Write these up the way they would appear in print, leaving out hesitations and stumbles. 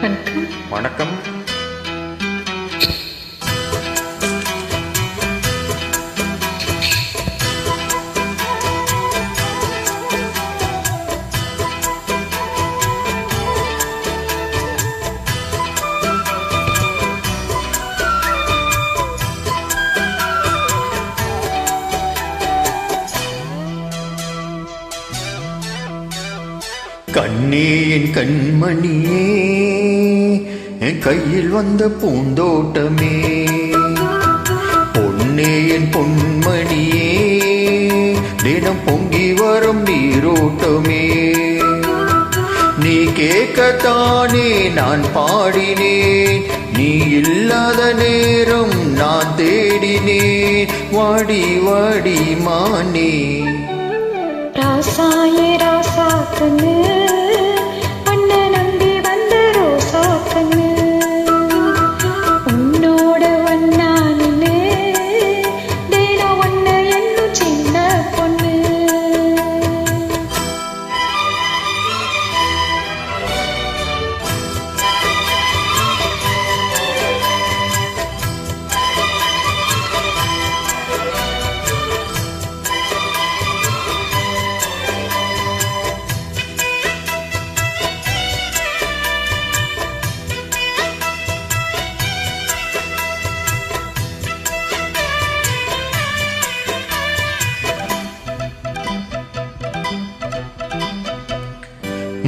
வணக்கம். கண்ணே என் கண்மணியே, என் கையில் வந்த பூந்தோட்டமே, பொன்னே என் பொன்மணியே, தினம் பொங்கி வரும் நீரோட்டமே, நீ கேட்கத்தானே நான் பாடினேன், நீ இல்லாத நேரம் நான் தேடினேன், வாடி வாடி மானே. ராசாயே ராசா கண்ணு, அண்ண நம்பி வந்த ரோசா கண்ணு, உன்னோட வண்ணா நின்னு தினம் ஒன்ன என்னும் சின்ன பொண்ணு.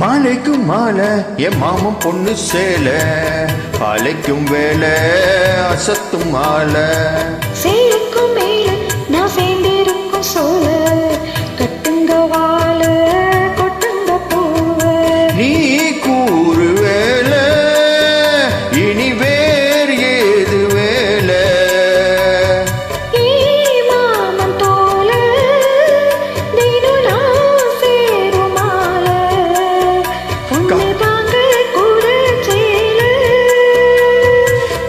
மாலைக்கும் மாலை என் மாமன் பொண்ணு சேலை, பாலைக்கும் வேலை அசத்தும் மாலை, சேலைக்கும் மேல நான் சேர்ந்திருக்கும் சோல, கட்டுங்க வாழ கொட்டுங்க பூவ, நீ கூறு வேலை இனி வேறு ஏது வேலை, மாமன் தோல தினம் நான் சேரும் மாலை, பொண்ணு தாங்க கூட சேல.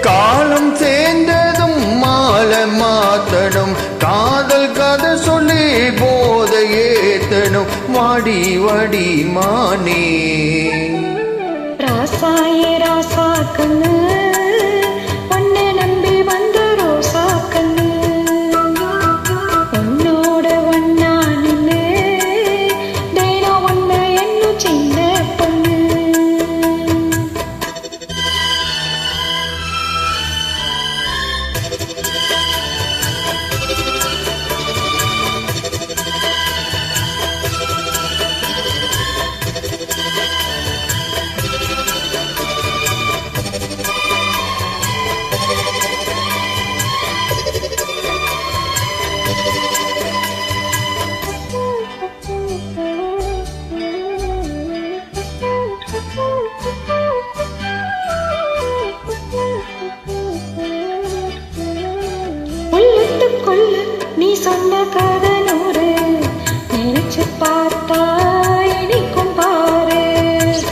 காலம் சேர்ந்ததும் மாலை மாத்தணும், காதல் கதை சொல்லி போதை ஏத்தணும், வாடி வாடி மானே. ராசாயே ராசா கண்ணு, ஒன்ன நம்பி வந்த ரோசா கண்ணு, உன்னோட வண்ணா நின்னு தினம் ஒன்ன என்னும் சின்ன பொண்ணு. உள்ளத்துக்குள்ள நீ சொன்ன கதை நூறு, நினைச்சு பார்த்தா இனிக்கும் பாரு,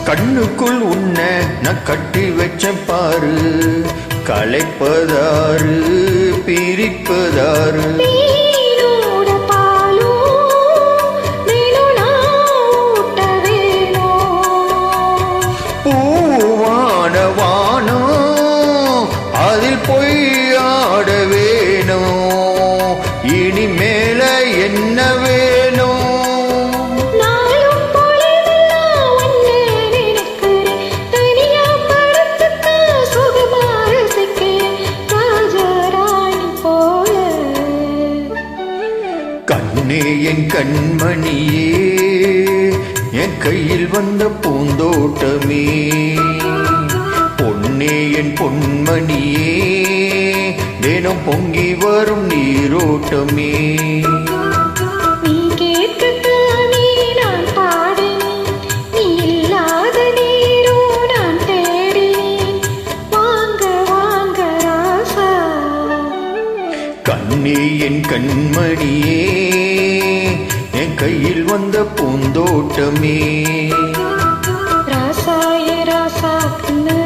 கண்ணுக்குள் உன்னை நான் கட்டி வச்ச பாரு, கலைப்பதாரு பிரிப்பதாரு, நீனோட பாலும் நீனும் நான் ஊட்ட வேணும், பூவான வானம் அதில் பொய்யாட வேணும், இனி மேல என்ன வேணும். நாளும் பொழுதெல்லாம் உன்னை நினைக்கிறேன், தனியா படுத்துத்தான் சுகமா ரசிக்கிறேன், ராஜராணி போல. கண்ணே என் கண்மணியே, என் கையில் வந்த பூந்தோட்டமே, பொன்னே என் பொன்மணியே, தினம் பொங்கி வரும் நீரோட்டமே, நீ கேட்கத்தானே நான் பாடினேன், நீ இல்லாத நேரம் நான் தேடினேன், வாங்க வாங்க ராசா. கண்ணே என் கண்மணியே, என் கையில் வந்த பூந்தோட்டமே. ராசாயே ராசா கண்ணு.